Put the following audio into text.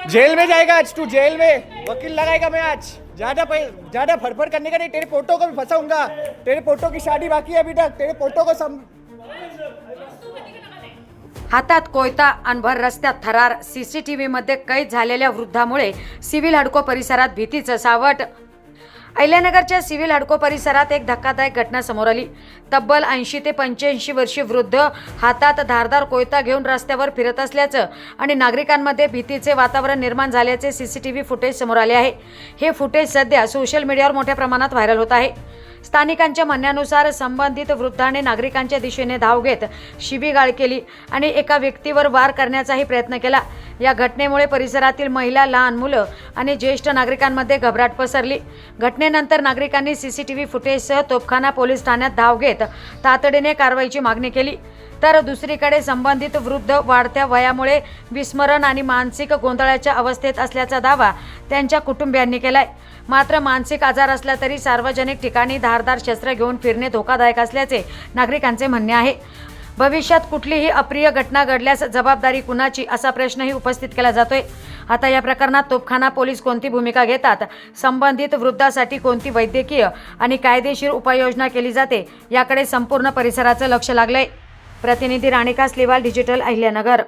Gel में जाएगा आज तू, जेल में वकील लगाएगा मैं आज। ज्यादा फड़फड़ करने का नहीं, तेरे पोटो को भी फंसाऊंगा। तेरे पोटो की शादी बाकी है अभी तक, तेरे पोटो को हातात कोयता आणि भर रस्त्यात थरार, सीसीटीव्हीमध्ये कैद झालेल्या वृद्धामुळे सिव्हिल हडको परिसरात भीतीचं सावट। अहिल्यानगरच्या सिव्हिल हडको परिसरात एक धक्कादायक घटना समोर आली। तब्बल 80 ते 85 वर्षीय वृद्ध हातात धारदार कोयता घेऊन रस्त्यावर फिरत असल्याचं आणि नागरिकांमध्ये भीतीचे वातावरण निर्माण झाल्याचे सीसीटीव्ही फुटेज समोर आले आहे। हे फुटेज सध्या सोशल मीडियावर मोठ्या प्रमाणात व्हायरल होत आहे। स्थानिकांच्या म्हणण्यानुसार संबंधित वृद्धाने नागरिकांच्या दिशेने धाव घेत शिवीगाळ केली आणि एका व्यक्तीवर वार करण्याचाही प्रयत्न केला। या घटनेमुळे परिसरातील महिला, लहान मुलं आणि ज्येष्ठ नागरिकांमध्ये घबराट पसरली। घटनेनंतर नागरिकांनी सीसीटीव्ही फुटेजसह तोफखाना पोलीस ठाण्यात धाव घेत तातडीने कारवाईची मागणी केली। तर दुसरीकडे संबंधित वृद्ध वाढत्या वयामुळे विस्मरण आणि मानसिक गोंधळाच्या अवस्थेत असल्याचा दावा त्यांच्या कुटुंबियांनी केलाय। मात्र मानसिक आजार असला तरी सार्वजनिक ठिकाणी धारदार शस्त्र घेऊन फिरणे धोकादायक असल्याचे नागरिकांचे म्हणणे आहे। भविष्यात कुठलीही अप्रिय घटना घडल्यास जबाबदारी कुणाची असा प्रश्नही उपस्थित केला जातोय। आता या प्रकरणात तोफखाना पोलीस कोणती भूमिका घेतात, संबंधित वृद्धासाठी कोणती वैद्यकीय आणि कायदेशीर उपाययोजना केली जाते याकडे संपूर्ण परिसराचं लक्ष लागलंय। प्रतिनिधी राणिका स्लिवाल, डिजिटल अहिल्यानगर।